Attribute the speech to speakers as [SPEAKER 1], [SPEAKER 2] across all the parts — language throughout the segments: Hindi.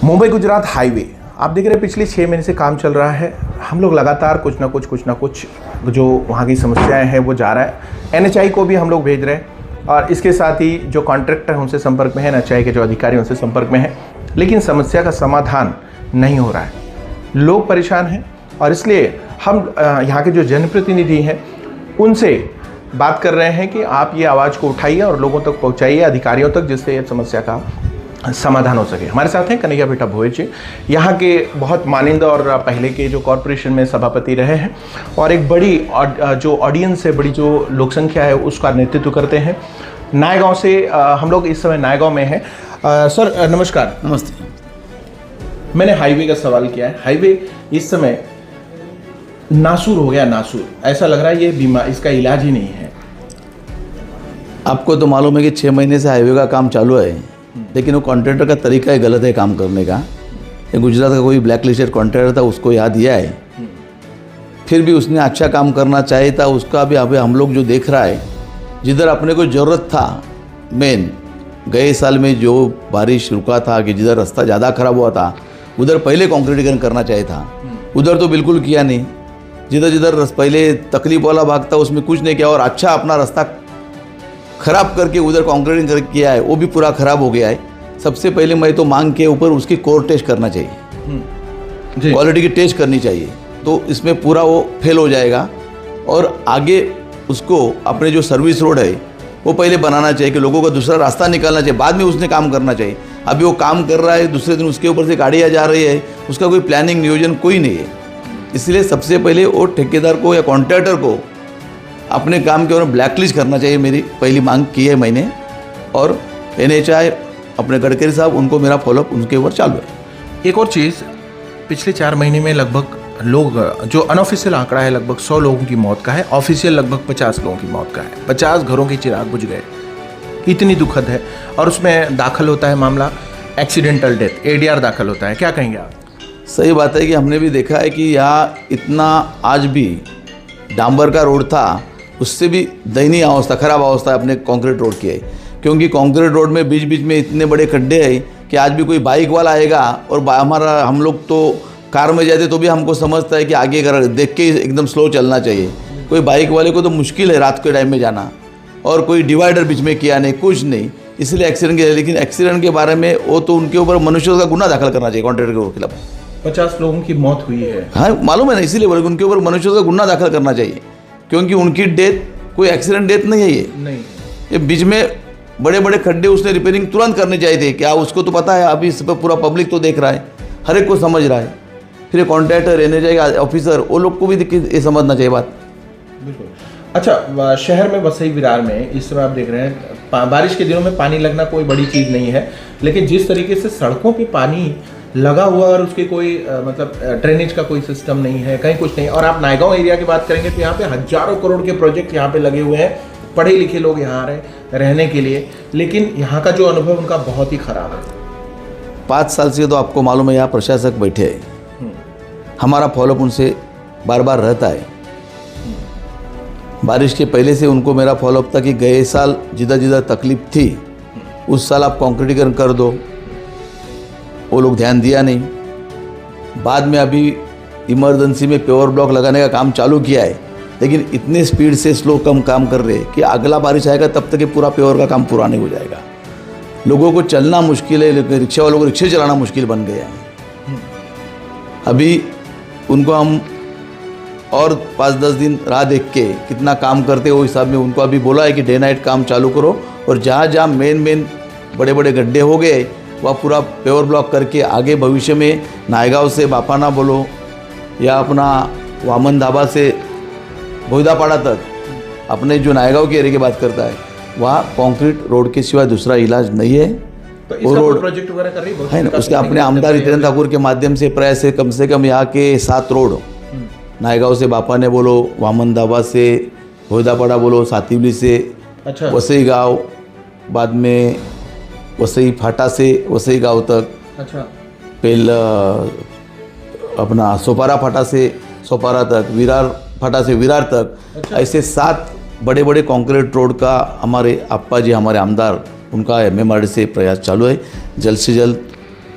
[SPEAKER 1] मुंबई गुजरात हाईवे आप देख रहे हैं, पिछले 6 महीने से काम चल रहा है। हम लोग लगातार कुछ ना कुछ जो वहाँ की समस्याएं हैं वो जा रहा है। NHAI को भी हम लोग भेज रहे हैं और इसके साथ ही जो कॉन्ट्रैक्टर हैं उनसे संपर्क में है, NHAI के जो अधिकारी उनसे संपर्क में है, लेकिन समस्या का समाधान नहीं हो रहा है। लोग परेशान हैं और इसलिए हम यहाँ के जो जनप्रतिनिधि हैं उनसे बात कर रहे हैं कि आप ये आवाज़ को उठाइए और लोगों तक पहुँचाइए, अधिकारियों तक, जिससे ये समस्या का समाधान हो सके। हमारे साथ हैं कन्हैया बेटा भोज जी, यहाँ के बहुत मानिंदा और पहले के जो कॉरपोरेशन में सभापति रहे हैं और एक बड़ी जो ऑडियंस है, बड़ी जो लोक संख्या है उसका नेतृत्व करते हैं। नायगांव से हम लोग इस समय नायगांव में हैं। सर नमस्कार।
[SPEAKER 2] नमस्ते।
[SPEAKER 1] मैंने हाईवे का सवाल किया है। हाईवे इस समय नासूर हो गया, नासूर, ऐसा लग रहा है ये बीमार, इसका इलाज ही नहीं है।
[SPEAKER 2] आपको तो मालूम है कि 6 महीने से हाईवे का काम चालू है, लेकिन वो कॉन्ट्रैक्टर का तरीका ही गलत है काम करने का। ये गुजरात का कोई ब्लैक लिस्टेड कॉन्ट्रैक्टर था, उसको यहाँ दिया है, फिर भी उसने अच्छा काम करना चाहिए था। उसका भी अभी हम लोग जो देख रहा है, जिधर अपने को ज़रूरत था, मेन गए साल में जो बारिश रुका था कि जिधर रास्ता ज़्यादा ख़राब हुआ था उधर पहले कॉन्क्रीटीकरण करना चाहिए था, उधर तो बिल्कुल किया नहीं। जिधर जिधर पहले तकलीफ वाला भाग था उसमें कुछ नहीं किया और अच्छा अपना रास्ता ख़राब करके उधर कॉन्क्रीटिंग कर किया है, वो भी पूरा ख़राब हो गया है। सबसे पहले मैं तो मांग के ऊपर उसकी कोर टेस्ट करना चाहिए, क्वालिटी की टेस्ट करनी चाहिए, तो इसमें पूरा वो फेल हो जाएगा। और आगे उसको अपने जो सर्विस रोड है वो पहले बनाना चाहिए कि लोगों का दूसरा रास्ता निकालना चाहिए, बाद में उसने काम करना चाहिए। अभी वो काम कर रहा है, दूसरे दिन उसके ऊपर से गाड़ियाँ जा रही है, उसका कोई प्लानिंग नियोजन कोई नहीं है। इसलिए सबसे पहले वो ठेकेदार को या कॉन्ट्रैक्टर को अपने काम के ऊपर ब्लैकलिस्ट करना चाहिए, मेरी पहली मांग की है मैंने। और NHAI अपने गडकरी साहब, उनको मेरा फॉलोअप उनके ऊपर चालू है।
[SPEAKER 1] एक और चीज़, पिछले 4 महीने में लगभग लोग, जो अनऑफिशियल आंकड़ा है लगभग 100 लोगों की मौत का है, ऑफिशियल लगभग 50 लोगों की मौत का है। 50 घरों के चिराग बुझ गए, इतनी दुखद है। और उसमें दाखिल होता है मामला एक्सीडेंटल डेथ, ADR दाखिल होता है। क्या कहेंगे आप?
[SPEAKER 2] सही बात है कि हमने भी देखा है कि यहाँ इतना आज भी डांबर का रोड था, उससे भी दयनीय अवस्था, ख़राब अवस्था अपने कंक्रीट रोड की है। क्योंकि कंक्रीट रोड में बीच बीच में इतने बड़े खड्डे हैं कि आज भी कोई बाइक वाला आएगा और हम लोग तो कार में जाते तो भी हमको समझता है कि आगे कर देख के एकदम स्लो चलना चाहिए। कोई बाइक वाले को तो मुश्किल है रात के टाइम में जाना, और कोई डिवाइडर बीच में किया नहीं, कुछ नहीं, इसलिए एक्सीडेंट किया। लेकिन एक्सीडेंट के बारे में वो तो उनके ऊपर मनुष्य का गुना दाखिल करना चाहिए कॉन्ट्रैक्टर के खिलाफ।
[SPEAKER 1] 50 लोगों की मौत हुई है,
[SPEAKER 2] हाँ मालूम है ना, इसीलिए बोले उनके ऊपर मनुष्य का गुना दाखिल करना चाहिए, क्योंकि उनकी डेथ कोई एक्सीडेंट डेथ नहीं है। ये बीच में बड़े बड़े खड्डे उसने रिपेयरिंग तुरंत करने चाहिए थे। क्या उसको तो पता है? अभी इस पर पूरा पब्लिक तो देख रहा है, हर एक को समझ रहा है। फिर कॉन्ट्रैक्टर, NHAI ऑफिसर, वो लोग को भी ये समझना चाहिए बात।
[SPEAKER 1] बिल्कुल। अच्छा, शहर में वसई विरार में इस समय आप देख रहे हैं, बारिश के दिनों में पानी लगना कोई बड़ी चीज़ नहीं है, लेकिन जिस तरीके से सड़कों पे पानी लगा हुआ और उसके कोई मतलब ड्रेनेज का कोई सिस्टम नहीं है, कहीं कुछ नहीं। और आप नायगांव एरिया की बात करेंगे तो यहाँ पे हजारों करोड़ के प्रोजेक्ट यहाँ पे लगे हुए हैं, पढ़े लिखे लोग यहाँ आ रहे हैं रहने के लिए, लेकिन यहाँ का जो अनुभव उनका बहुत ही खराब है।
[SPEAKER 2] 5 साल से तो आपको मालूम है यहाँ प्रशासक बैठे हैं, हमारा फॉलोअप उनसे बार बार रहता है। बारिश के पहले से उनको मेरा फॉलोअप था कि गए साल जिधर जिधर तकलीफ थी उस साल आप कॉन्क्रीटीकरण कर दो, वो लोग ध्यान दिया नहीं। बाद में अभी इमरजेंसी में पेवर ब्लॉक लगाने का काम चालू किया है, लेकिन इतने स्पीड से स्लो काम कर रहे हैं कि अगला बारिश आएगा तब तक ये पूरा पेवर का काम पूरा नहीं हो जाएगा। लोगों को चलना मुश्किल है, लेकिन रिक्शा वालों को रिक्शे चलाना मुश्किल बन गया है। अभी उनको हम और 5-10 दिन राह देख के कितना काम करते हो हिसाब में उनको अभी बोला है कि डे नाइट काम चालू करो, और जहाँ जहाँ मेन बड़े बड़े गड्ढे हो गए वह पूरा पेवर ब्लॉक करके आगे भविष्य में नायगांव से बापाना बोलो या अपना वामन धाबा से भोईदापाड़ा तक, अपने जो नायगांव के एरिया की बात करता है, वहाँ कंक्रीट रोड के सिवाय दूसरा इलाज नहीं है।
[SPEAKER 1] तो इसका रोड प्रोजेक्ट वगैरह कर रही
[SPEAKER 2] है ना, उसके अपने आमदार हितेंद्र ठाकुर के माध्यम से प्रयास है कम से कम यहाँ के 7 रोड, नायगांव से बापाने बोलो, वामन धाबा से भोईदापाड़ा बोलो, सातिवली से वसई गांव, बाद में वसई फाटा से वसई गांव तक, पहला अपना सोपारा फाटा से सोपारा तक, विरार फाटा से विरार तक, ऐसे 7 बड़े बड़े कंक्रीट रोड का हमारे अप्पा जी, हमारे आमदार, उनका MMRD से प्रयास चालू है। जल्द से जल्द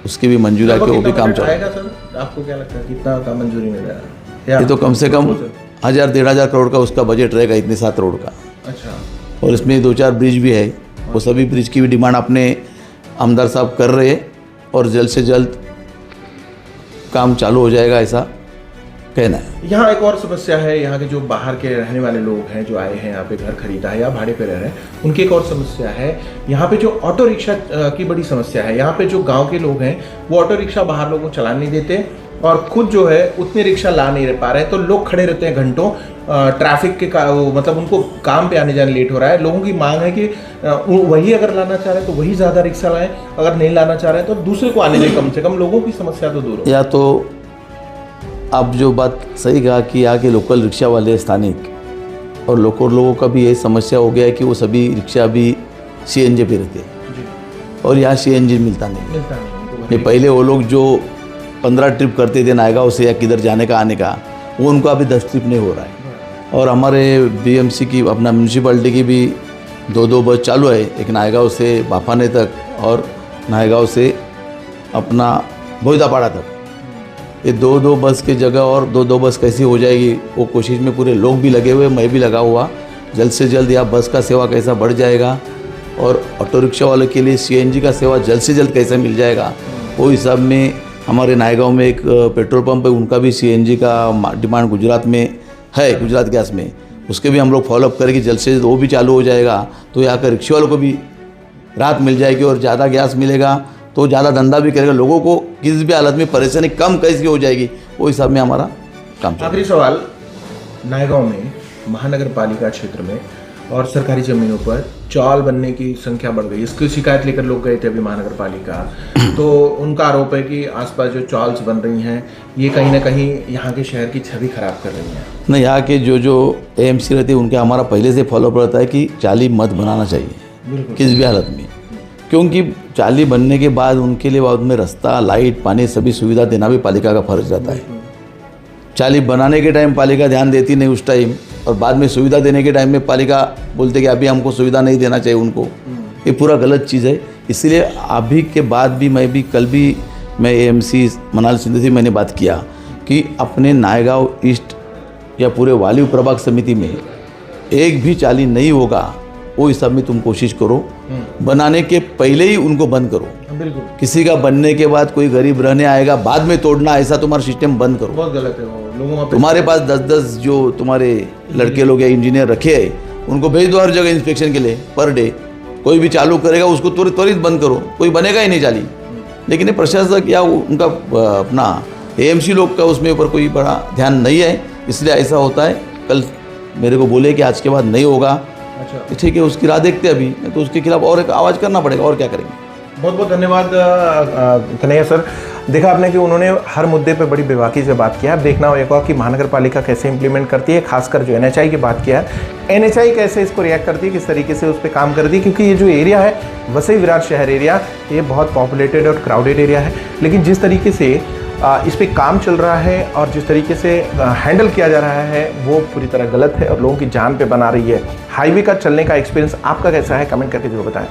[SPEAKER 2] उसकी भी मंजूरी है कि वो भी काम चल रहा है।
[SPEAKER 1] आएगा सर, आपको क्या लगता है कितना का मंजूरी मिल रहा है?
[SPEAKER 2] ये तो कम से कम 1000-1500 करोड़ का उसका बजट रहेगा, इतने 7 रोड का।
[SPEAKER 1] अच्छा।
[SPEAKER 2] और इसमें 2-4 ब्रिज भी है, वो सभी ब्रिज की भी डिमांड अपने आमदार साहब कर रहे हैं और जल्द से जल्द काम चालू हो जाएगा, ऐसा कहना है।
[SPEAKER 1] यहाँ एक और समस्या है, यहाँ के जो बाहर के रहने वाले लोग हैं जो आए हैं यहाँ पे घर खरीदा है या भाड़े पे रह रहे हैं, उनकी एक और समस्या है। यहाँ पे जो ऑटो रिक्शा की बड़ी समस्या है। यहाँ पे जो गांव के लोग हैं वो ऑटो रिक्शा बाहर लोगों को चलाने नहीं देते और खुद जो है उतने रिक्शा ला नहीं पा रहे हैं, तो लोग खड़े रहते हैं घंटों ट्रैफिक के मतलब उनको काम पे आने जाने लेट हो रहा है। लोगों की मांग है कि वही अगर लाना चाह रहे हैं तो वही ज़्यादा रिक्शा लाएं, अगर नहीं लाना चाह रहे हैं तो दूसरे को आने दें, कम से कम लोगों की समस्या तो दूर हो।
[SPEAKER 2] या तो आप जो बात सही कहा कि यहाँ के लोकल रिक्शा वाले स्थानिक और लोकल लोगों का भी यही समस्या हो गया है कि वो सभी रिक्शा अभी CNG पे रहते हैं और यहाँ CNG मिलता नहीं। ये पहले वो लोग जो 15 ट्रिप करते थे नायगांव से या किधर जाने का आने का, वो उनको अभी 10 ट्रिप नहीं हो रहा है। और हमारे BMC की अपना म्यूनसिपैलिटी की भी 2-2 बस चालू है, एक नायगांव से बाफाने तक और नायगांव से अपना भोईदापाड़ा तक। ये 2-2 बस की जगह और 2-2 बस कैसी हो जाएगी, वो कोशिश में पूरे लोग भी लगे हुए, मैं भी लगा हुआ। जल्द से जल्द यहाँ बस का सेवा कैसा बढ़ जाएगा और ऑटो रिक्शा वालों के लिए CNG का सेवा जल्द से जल्द कैसे मिल जाएगा, वो हिसाब में हमारे नायगांव में एक पेट्रोल पंप है, उनका भी CNG का डिमांड गुजरात में है, गुजरात गैस में, उसके भी हम लोग फॉलोअप करेंगे। जल्द से जल्द वो भी चालू हो जाएगा तो यहाँ के रिक्शे वालों को भी राहत मिल जाएगी और ज़्यादा गैस मिलेगा तो ज़्यादा धंधा भी करेगा, लोगों को किसी भी हालत में परेशानी कम कैसे हो जाएगी, वो हिसाब में हमारा काम चलेगा।
[SPEAKER 1] आखिरी सवाल, नायगांव में महानगर पालिका क्षेत्र में और सरकारी ज़मीनों पर चौल बनने की संख्या बढ़ गई, इसकी शिकायत लेकर लोग गए थे अभी महानगर पालिका, तो उनका आरोप है कि आसपास जो चौल्स बन रही हैं ये कहीं ना कहीं यहाँ के शहर की छवि खराब कर रही हैं।
[SPEAKER 2] नहीं, यहाँ के जो AMC रहते हैं उनके हमारा पहले से फॉलोअप रहता है कि चाली मत बनाना चाहिए किसी भी हालत में, क्योंकि चाली बनने के बाद उनके लिए बाद में रास्ता, लाइट, पानी सभी सुविधा देना भी पालिका का फर्ज रहता है। चाली बनाने के टाइम पालिका ध्यान देती नहीं उस टाइम, और बाद में सुविधा देने के टाइम में पालिका बोलते कि अभी हमको सुविधा नहीं देना चाहिए उनको, ये पूरा गलत चीज़ है। इसलिए अभी के बाद भी कल भी मैं AMC मनाल सिंधु से मैंने बात किया कि अपने नायगांव ईस्ट या पूरे वाली प्रभाग समिति में एक भी चाली नहीं होगा, वो हिसाब में तुम कोशिश करो, बनाने के पहले ही उनको बंद करो।
[SPEAKER 1] बिल्कुल,
[SPEAKER 2] किसी का बनने के बाद कोई गरीब रहने आएगा बाद में तोड़ना, ऐसा तुम्हारा सिस्टम बंद करो।
[SPEAKER 1] बहुत गलत है वो लोगों।
[SPEAKER 2] तुम्हारे पास 10-10 जो तुम्हारे लड़के लोग या इंजीनियर रखे हैं उनको भेज दो हर जगह इंस्पेक्शन के लिए पर डे। कोई भी चालू करेगा उसको त्वरित बंद करो, कोई बनेगा ही नहीं चाली। लेकिन ये प्रशासक या उनका अपना AMC लोग का उसमें ऊपर कोई बड़ा ध्यान नहीं है, इसलिए ऐसा होता है। कल मेरे को बोले कि आज के बाद नहीं होगा।
[SPEAKER 1] अच्छा,
[SPEAKER 2] ठीक है, उसकी राह देखते अभी, तो उसके खिलाफ और एक आवाज़ करना पड़ेगा, और क्या करेंगे।
[SPEAKER 1] बहुत बहुत धन्यवाद कन्हैया सर। देखा आपने कि उन्होंने हर मुद्दे पे बड़ी बेबाकी से बात किया। अब देखना होगा कि महानगर पालिका कैसे इंप्लीमेंट करती है, खासकर जो NHI की बात किया है, NHI कैसे इसको रिएक्ट करती है, किस तरीके से उस पर काम करती है, क्योंकि ये जो एरिया है वसई विराट शहर एरिया, ये बहुत पॉपुलेटेड और क्राउडेड एरिया है। लेकिन जिस तरीके से इस पर काम चल रहा है और जिस तरीके से हैंडल किया जा रहा है वो पूरी तरह गलत है और लोगों की जान पे बना रही है। हाईवे का चलने का एक्सपीरियंस आपका कैसा है, कमेंट करके जरूर बताएं।